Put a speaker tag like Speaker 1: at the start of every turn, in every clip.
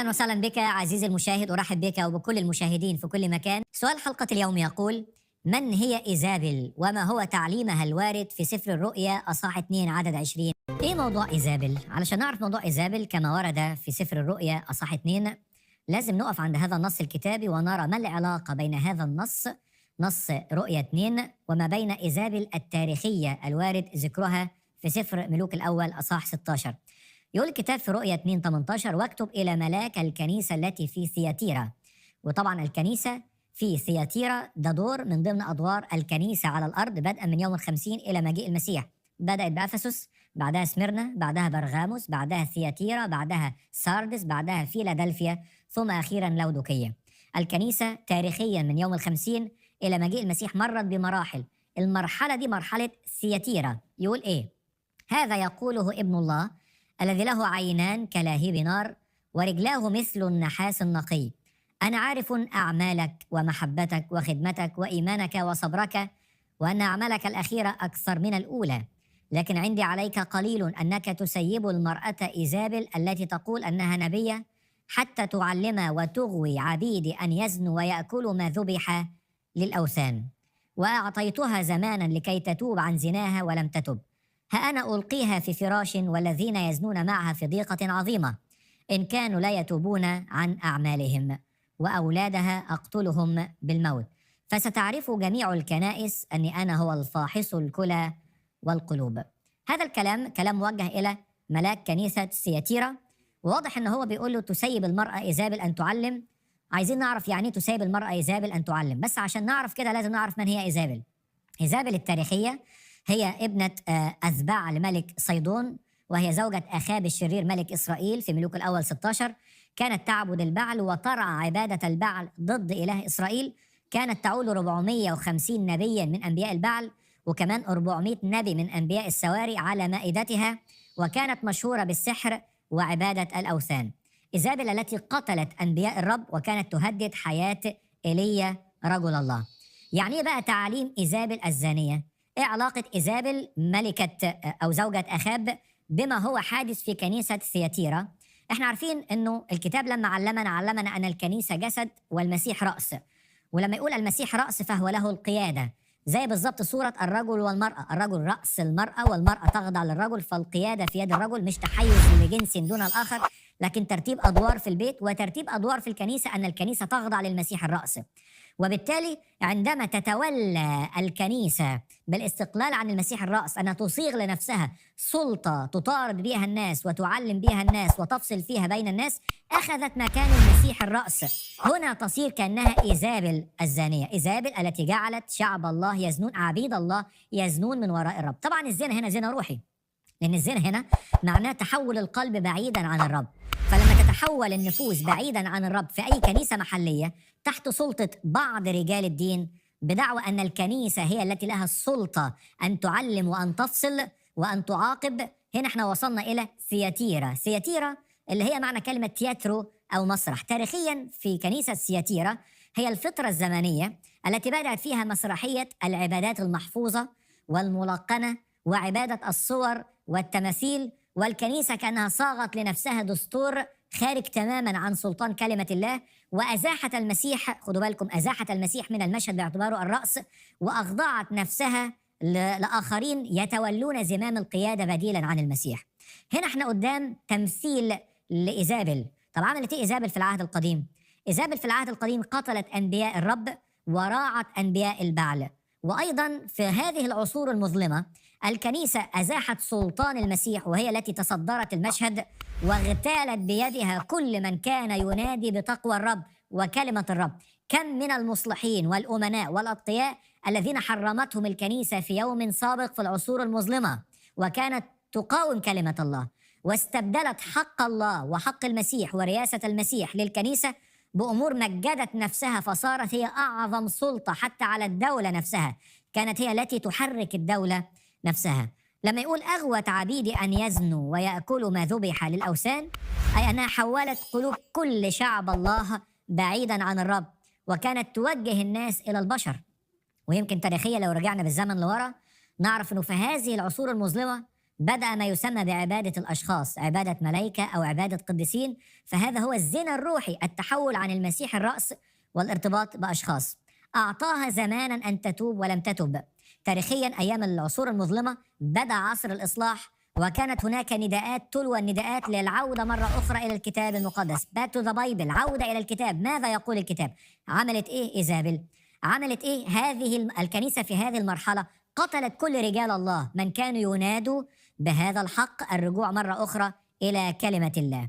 Speaker 1: أهلا وسهلا بك عزيزي المشاهد، أرحب بك وبكل المشاهدين في كل مكان. سؤال حلقة اليوم يقول: من هي إيزابل وما هو تعليمها الوارد في سفر الرؤيا أصحاح 2 عدد 20؟ إيه موضوع إيزابل؟ علشان نعرف موضوع إيزابل كما ورد في سفر الرؤيا أصحاح 2 لازم نقف عند هذا النص الكتابي ونرى ما العلاقة بين هذا النص، نص رؤيا 2، وما بين إيزابل التاريخية الوارد ذكرها في سفر ملوك الأول أصحاح 16. يقول الكتاب في رؤيا 2:18: واكتب إلى ملاك الكنيسة التي في ثياتيرا. وطبعا الكنيسة في ثياتيرا ده دور من ضمن أدوار الكنيسة على الأرض بدءا من يوم الخمسين إلى مجيء المسيح. بدأت بأفسس، بعدها سميرنا، بعدها برغاموس، بعدها ثياتيرا، بعدها ساردس، بعدها فيلادلفيا، ثم أخيرا لودوكية. الكنيسة تاريخيا من يوم الخمسين إلى مجيء المسيح مرت بمراحل. المرحلة دي مرحلة ثياتيرا. يقول إيه؟ هذا يقوله ابن الله الذي له عينان كلاهيب نار ورجلاه مثل النحاس النقي: أنا عارف أعمالك ومحبتك وخدمتك وإيمانك وصبرك، وأن أعمالك الأخيرة أكثر من الأولى، لكن عندي عليك قليل أنك تسيب المرأة إيزابل التي تقول أنها نبية، حتى تعلم وتغوي عبيدي أن يزنوا ويأكلوا ما ذبح للأوثان. وأعطيتها زمانا لكي تتوب عن زناها ولم تتب. ها أنا ألقيها في فراش والذين يزنون معها في ضيقة عظيمة، إن كانوا لا يتوبون عن أعمالهم، وأولادها أقتلهم بالموت. فستعرف جميع الكنائس أني أنا هو الفاحص الكلى والقلوب. هذا الكلام كلام موجه إلى ملاك كنيسة ثياتيرا، وواضح أنه هو بيقول له تسيب المرأة إيزابل أن تعلم. عايزين نعرف يعني تسيب المرأة إيزابل أن تعلم، بس عشان نعرف كده لازم نعرف من هي إيزابل. إيزابل التاريخية هي ابنة أذبع لملك صيدون، وهي زوجة أخاب الشرير ملك إسرائيل في ملوك الأول 16. كانت تعبد البعل وترعى عبادة البعل ضد إله إسرائيل. كانت تعول 450 نبيا من أنبياء البعل، وكمان 400 نبي من أنبياء السواري على مائدتها، وكانت مشهورة بالسحر وعبادة الأوثان. إيزابل التي قتلت أنبياء الرب وكانت تهدد حياة إيليا رجل الله. يعني إيه بقى تعاليم إيزابل الزانية؟ ايه علاقة إيزابل ملكة أو زوجة أخاب بما هو حادث في كنيسة ثياتيرا؟ احنا عارفين انه الكتاب لما علمنا ان الكنيسة جسد والمسيح رأس، ولما يقول المسيح رأس فهو له القيادة، زي بالظبط صورة الرجل والمرأة. الرجل رأس المرأة والمرأة تخضع للرجل، فالقيادة في يد الرجل، مش تحيز لجنس دون الآخر، لكن ترتيب أدوار في البيت وترتيب أدوار في الكنيسة، أن الكنيسة تخضع للمسيح الرأس. وبالتالي عندما تتولى الكنيسة بالاستقلال عن المسيح الرأس أنها تصيغ لنفسها سلطة تطارد بها الناس وتعلم بها الناس وتفصل فيها بين الناس، أخذت مكان المسيح الرأس. هنا تصير كأنها إيزابل الزانية، إيزابل التي جعلت شعب الله يزنون، عبيد الله يزنون من وراء الرب. طبعا الزنا هنا زنا روحي، لأن الزنا هنا معناه تحول القلب بعيدا عن الرب. فلما تتحول النفوس بعيدا عن الرب في أي كنيسة محلية تحت سلطة بعض رجال الدين بدعوى أن الكنيسة هي التي لها السلطة أن تعلم وأن تفصل وأن تعاقب، هنا احنا وصلنا إلى ثياتيرا. ثياتيرا اللي هي معنى كلمة تياترو أو مسرح. تاريخيا في كنيسة ثياتيرا هي الفترة الزمنية التي بدأت فيها مسرحية العبادات المحفوظة والملقنة وعبادة الصور والتماثيل، والكنيسة كأنها صاغت لنفسها دستور خارج تماما عن سلطان كلمة الله، وأزاحت المسيح، خدوا بالكم، أزاحت المسيح من المشهد باعتباره الرأس، وأخضعت نفسها لآخرين يتولون زمام القيادة بديلا عن المسيح. هنا احنا قدام تمثيل لإيزابل. طب عملت ايه إيزابل في العهد القديم؟ إيزابل في العهد القديم قتلت أنبياء الرب وراعت أنبياء البعل. وأيضا في هذه العصور المظلمة الكنيسة أزاحت سلطان المسيح، وهي التي تصدرت المشهد واغتالت بيدها كل من كان ينادي بتقوى الرب وكلمة الرب. كم من المصلحين والأمناء والأتقياء الذين حرمتهم الكنيسة في يوم سابق في العصور المظلمة وكانت تقاوم كلمة الله، واستبدلت حق الله وحق المسيح ورياسة المسيح للكنيسة بأمور مجدت نفسها، فصارت هي أعظم سلطة حتى على الدولة نفسها، كانت هي التي تحرك الدولة نفسها. لما يقول أغوت عبيدي أن يزنوا ويأكلوا ما ذبح للأوثان، أي أنها حولت قلوب كل شعب الله بعيدا عن الرب، وكانت توجه الناس إلى البشر. ويمكن تاريخيا لو رجعنا بالزمن لورا نعرف أنه في هذه العصور المظلمة بدأ ما يسمى بعبادة الأشخاص، عبادة ملائكة أو عبادة قديسين، فهذا هو الزنا الروحي، التحول عن المسيح الرأس والارتباط بأشخاص. أعطاها زمانا أن تتوب ولم تتب. تاريخيا أيام العصور المظلمة بدأ عصر الإصلاح، وكانت هناك نداءات تلو النداءات للعودة مرة أخرى إلى الكتاب المقدس. Back to the Bible، عودة إلى الكتاب. ماذا يقول الكتاب؟ عملت إيه إيزابل؟ عملت إيه هذه الكنيسة في هذه المرحلة؟ قتلت كل رجال الله من كانوا ينادوا بهذا الحق، الرجوع مرة أخرى إلى كلمة الله.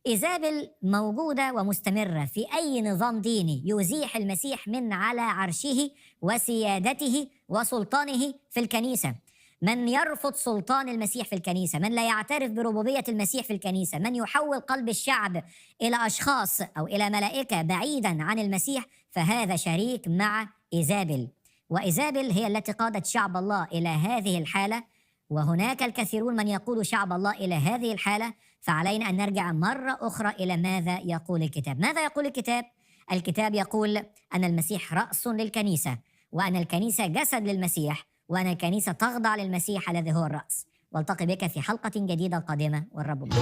Speaker 1: إيزابل موجودة ومستمرة في أي نظام ديني يزيح المسيح من على عرشه وسيادته وسلطانه في الكنيسة. من يرفض سلطان المسيح في الكنيسة، من لا يعترف بربوبية المسيح في الكنيسة، من يحول قلب الشعب إلى أشخاص أو إلى ملائكة بعيدا عن المسيح، فهذا شريك مع إيزابل. وإيزابل هي التي قادت شعب الله إلى هذه الحالة، وهناك الكثيرون من يقود شعب الله إلى هذه الحالة. فعلينا أن نرجع مرة أخرى إلى ماذا يقول الكتاب. ماذا يقول الكتاب؟ الكتاب يقول أن المسيح رأس للكنيسة، وأن الكنيسة جسد للمسيح، وأن الكنيسة تخضع للمسيح الذي هو الرأس. والتقي بك في حلقة جديدة قادمة، والرب معك.